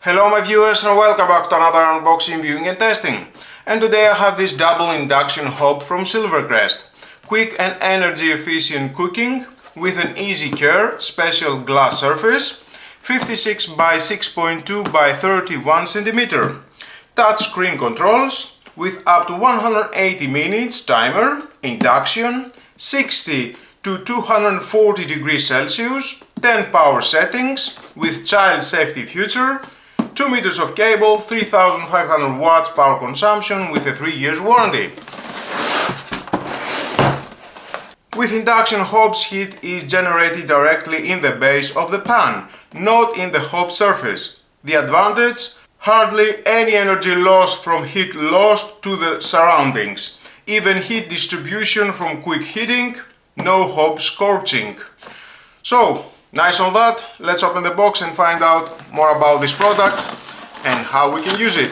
Hello my viewers and welcome back to another unboxing, viewing and testing. And today I have this double induction hob from Silvercrest. Quick and energy efficient cooking with an easy care, special glass surface, 56 by 6.2 by 31 cm. Touchscreen controls with up to 180 minutes timer, induction, 60 to 240 degrees Celsius, 10 power settings with child safety feature, 2 meters of cable, 3500 watts power consumption with a 3 years warranty. With induction, hob's heat is generated directly in the base of the pan, not in the hob surface. The advantage? Hardly any energy loss from heat lost to the surroundings. Even heat distribution from quick heating, no hob scorching. So, nice on that. Let's open the box and find out more about this product and how we can use it.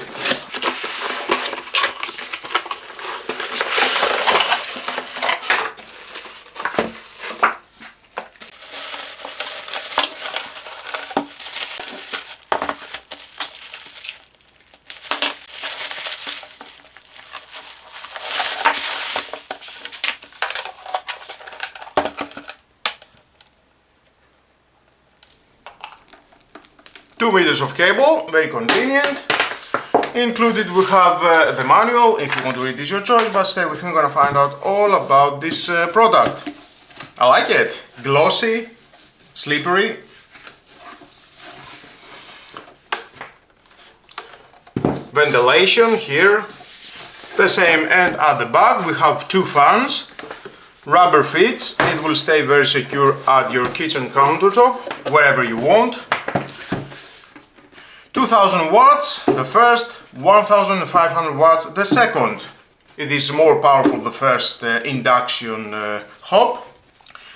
2 meters of cable, very convenient. Included we have the manual. If you want to read this, your choice, but stay with me, we're gonna find out all about this product. I like it. Glossy, slippery. Ventilation here. The same end at the back. We have 2 fans. Rubber fits. It will stay very secure at your kitchen countertop, wherever you want. 2000 watts the first, 1500 watts the second. It is more powerful, the first induction hob.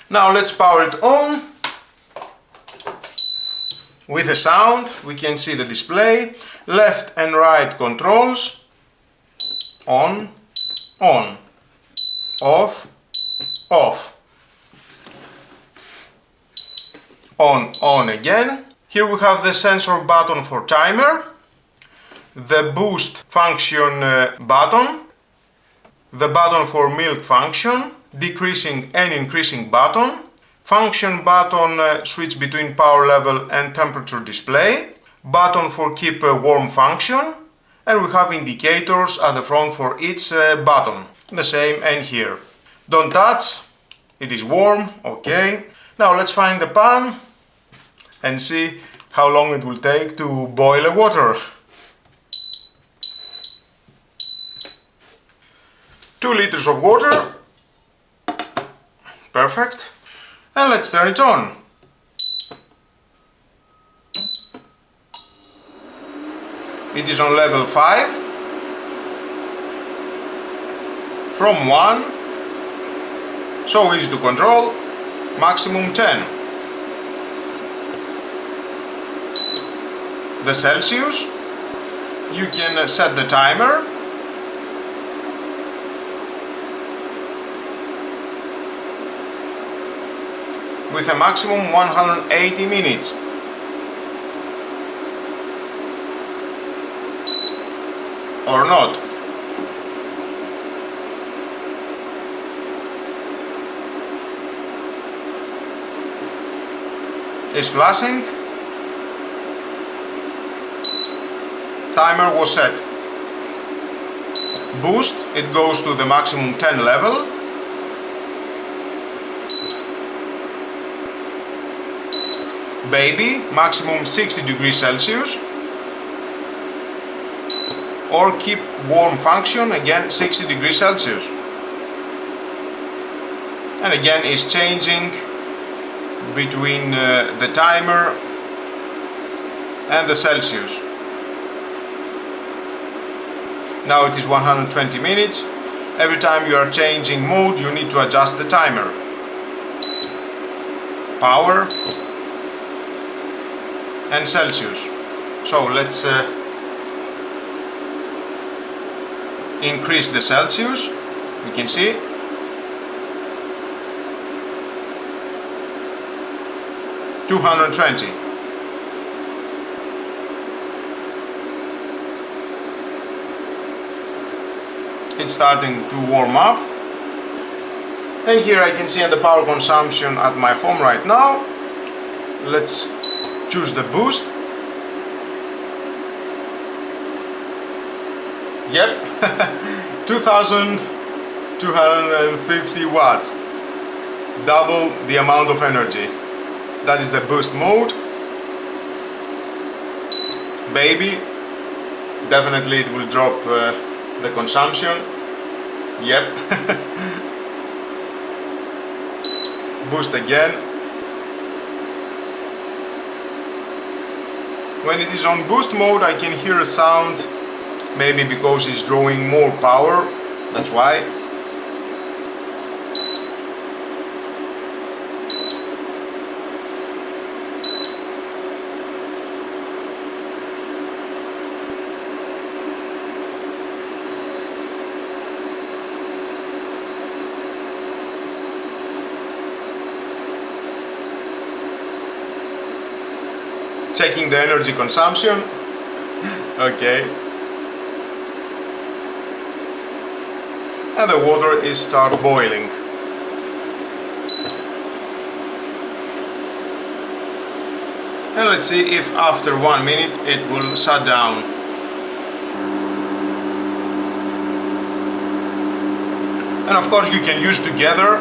Now let's power it on. With a sound, we can see the display, left and right controls, on, off, on again. Here we have the sensor button for timer, the boost function button, the button for milk function, decreasing and increasing button, function button switch between power level and temperature display, button for keep warm function, and we have indicators at the front for each button. The same and here. Don't touch, it is warm, okay. Now let's find the pan and see how long it will take to boil the water. 2 liters of water. Perfect. And let's turn it on. It is on level 5. From 1. So easy to control. Maximum 10. The Celsius, you can set the timer. With a maximum 180 minutes. Or not. It's flashing. Timer was set. Boost, it goes to the maximum 10 level. Baby, maximum 60 degrees Celsius. Or keep warm function, again 60 degrees Celsius. And again it's changing between the timer and the Celsius. Now it is 120 minutes. Every time you are changing mode, you need to adjust the timer. Power and Celsius. So let's increase the Celsius. We can see 220. it's starting to warm up. And here I can see the power consumption at my home right now. Let's choose the boost. Yep, 2250 watts, double the amount of energy. That is the boost mode. Baby, definitely it will drop the consumption. Yep. Boost again. When it is on boost mode, I can hear a sound, maybe because it's drawing more power, that's why. Checking the energy consumption. Okay. And the water is start boiling. And let's see if after 1 minute it will shut down. And of course you can use together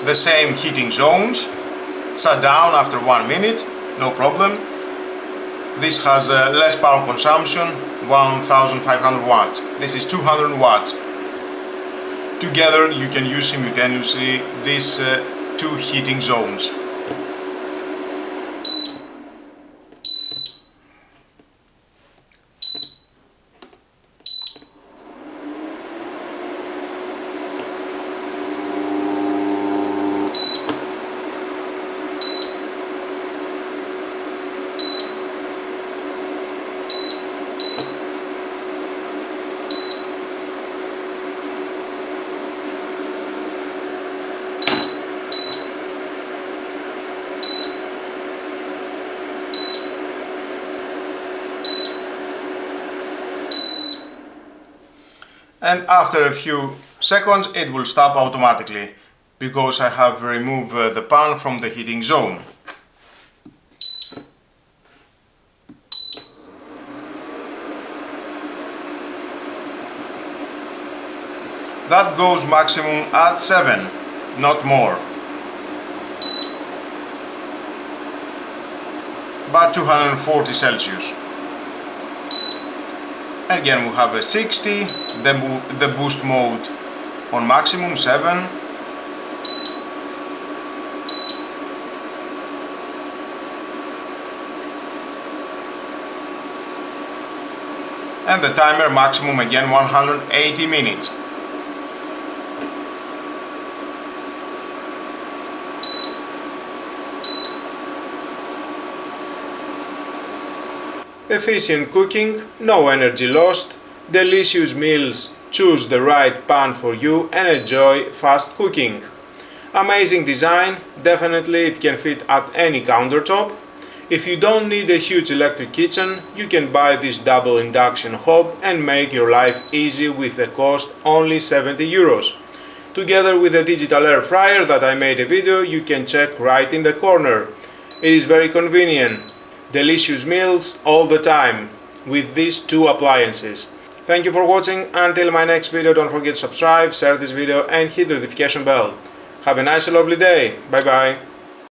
the same heating zones. Shut down after 1 minute, no problem. This has less power consumption, 1500 watts. This is 200 watts. Together you can use simultaneously these two heating zones. And after a few seconds it will stop automatically, because I have removed the pan from the heating zone. That goes maximum at 7, not more. But 240 Celsius. Again we have a 60, the boost mode on maximum 7. And the timer maximum again 180 minutes. Efficient cooking, no energy lost, delicious meals, choose the right pan for you and enjoy fast cooking. Amazing design, definitely it can fit at any countertop. If you don't need a huge electric kitchen, you can buy this double induction hob and make your life easy with a cost only 70 euros. Together with a digital air fryer that I made a video you can check right in the corner. It is very convenient. Delicious meals all the time with these two appliances. Thank you for watching. Until my next video, don't forget to subscribe, share this video and hit the notification bell. Have a nice and lovely day. Bye bye.